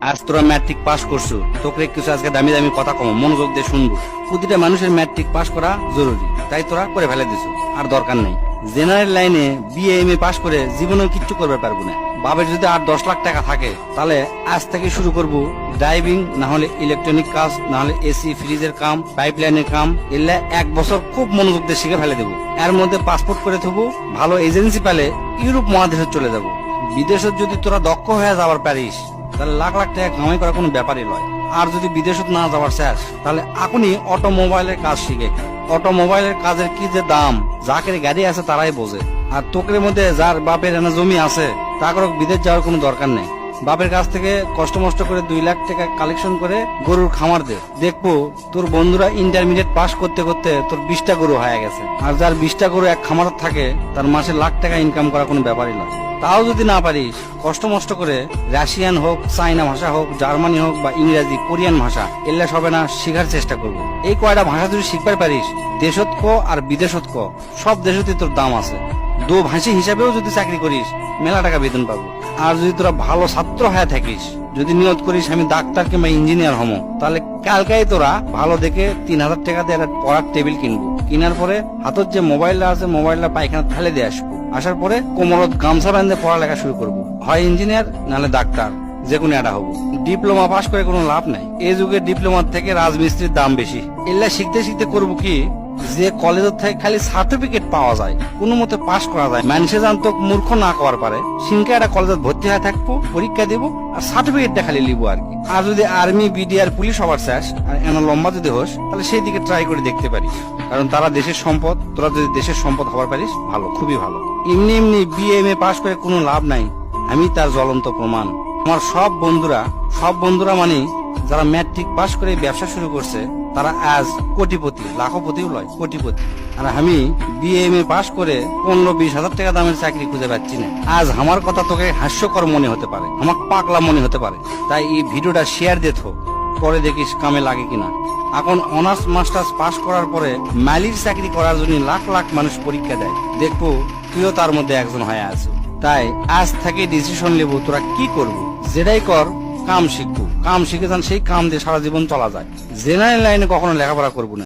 আজ তোরা matric pass করছো, তোকে কিছু আজকে দামি দামি কথা কম মনোযোগ দিয়ে শুনবো। প্রতিটা মানুষের ম্যাট্রিক পাস করা জরুরি, তাই তোরা করে ফেলে দিছো, আর দরকার নেই। জেনারেল লাইনে বিএ এম এ পাস করে জীবনেও কিচ্ছু করবে পারবো না। বাবার যদি আর 10 লাখ টাকা থাকে তাহলে আজ থেকে শুরু করব ড্রাইভিং, না হলে ইলেকট্রনিক কাজ, না হলে এসি ফ্রিজের কাম, পাইপলাইনের কাম। এলে 1 বছর খুব মনোযোগ দিয়ে শিখে ফেলে দেবো। এর মধ্যে পাসপোর্ট করে থবো, ভালো এজেন্সি পেলে ইউরোপ মহাদেশে চলে যাব। বিদেশে যদি তোরা দক্ষ হয়ে যাবার পারিস তাহলে লাখ লাখ টাকা কামাই করা কোনো ব্যাপারই নয়। আর যদি বিদেশত না যাবার শেষ তাহলে এখনই অটোমোবাইলের কাজ শিখে। অটোমোবাইলের কাজের কি যে দাম, যাকের গাড়ি আছে তারাই বোঝে। আর তোকের মধ্যে যার বাপের এনে জমি আছে তাকে বিদেশ যাওয়ার কোনো দরকার নেই। বাপের কাছ থেকে কষ্ট মষ্ট করে 2 লাখ টাকা কালেকশন করে গরুর খামার দে, দেখবো তোর বন্ধুরা ইন্টারমিডিয়েট পাস করতে করতে তোর 20টা গরু হয়ে গেছে। আর যার 20টা গরু এক খামার থাকে তার মাসে লাখ টাকা ইনকাম করা কোনো ব্যাপারই নয়। তাও যদি না পারিস কষ্ট মষ্ট করে রাশিয়ান হোক, চাইনা ভাষা হোক, জার্মানি হোক বা ইংরেজি, কোরিয়ান ভাষা এগুলা সবে না শেখার চেষ্টা করবো। এই কয়টা ভাষা যদি শিখতে পারিস, দেশত আর বিদেশত সব দেশতে তোর দাম আছে। দো ভাষী হিসাবেও যদি চাকরি করিস মেলা টাকা বেতন পাবো। আর যদি তোরা ভালো ছাত্র হয়ে থাকিস, যদি নিয়ত করিস আমি ডাক্তার কিংবা ইঞ্জিনিয়ার হমো, তাহলে কালকাই তোরা ভালো দেখে 3000 টাকা দিয়ে একটা পড়ার টেবিল কিনবো। কেনার পরে হাতত যে মোবাইলটা আছে মোবাইলটা পায়খানা ফেলে দিয়ে আসবো। আসার পরে কোমরত গামছা বাঁধে পড়ালেখা শুরু করবো। হয় ইঞ্জিনিয়ার নাহলে ডাক্তার, যে কোনো একটা হবো। ডিপ্লোমা পাস করে কোনো লাভ নাই। এই যুগে ডিপ্লোমার থেকে রাজমিস্ত্রির দাম বেশি। এগুলা শিখতে শিখতে করবো কি, যে কলেজের থেকে খালি সার্টিফিকেট পাওয়া যায়, কোনো মতে পাস করা যায়, মানুষে জানতো মূর্খ না করার পারে, সিনকা একটা কলেজে ভর্তি হয়ে থাকবো, পরীক্ষা দেবো আর সার্টিফিকেটটা খালি লিবো আর কি। আর যদি আর্মি, বিডিআর, পুলিশ হবার চাস আর এন লম্বা যদি হোস তাহলে সেই দিকে ট্রাই করে দেখতে পারিস। কারণ তারা দেশের সম্পদ, তোরা যদি দেশের সম্পদ হবার পারিস ভালো, খুবই ভালো। এমনি এমনি বিএ এম এ পাস করে কোনো লাভ নাই, আমি তার জ্বলন্ত প্রমাণ। আমার সব বন্ধুরা মানে যারা ম্যাট্রিক পাস করে ব্যবসা শুরু করছে তারা আজ কোটিপতি, লাখপতিও লয়, কোটিপতি। আর আমি বিএ এম এ পাস করে 15-20 হাজার টাকা দামের চাকরি খুঁজে পাচ্ছি না। আজ আমার কথা তোকে হাস্যকর মনে হতে পারে, আমার পাগলা মনে হতে পারে, তাই এই ভিডিওটা শেয়ার দে থো, পরে দেখিস কামে লাগে কিনা। এখন অনার্স মাস্টার্স পাস করার পরে মালির চাকরি করার জন্য লাখ লাখ মানুষ পরীক্ষা দেয়, দেখবো তুইও তার মধ্যে একজন হয়ে আছো। তাই আজ থেকে ডিসিশন নেবো তোরা কি করবো। যেটাই কর কাম শিখবো, কাম শিখে যান, সেই কাম দিয়ে সারা জীবন চলা যায়। জেনারেল লাইনে কখনো লেখাপড়া করবো না।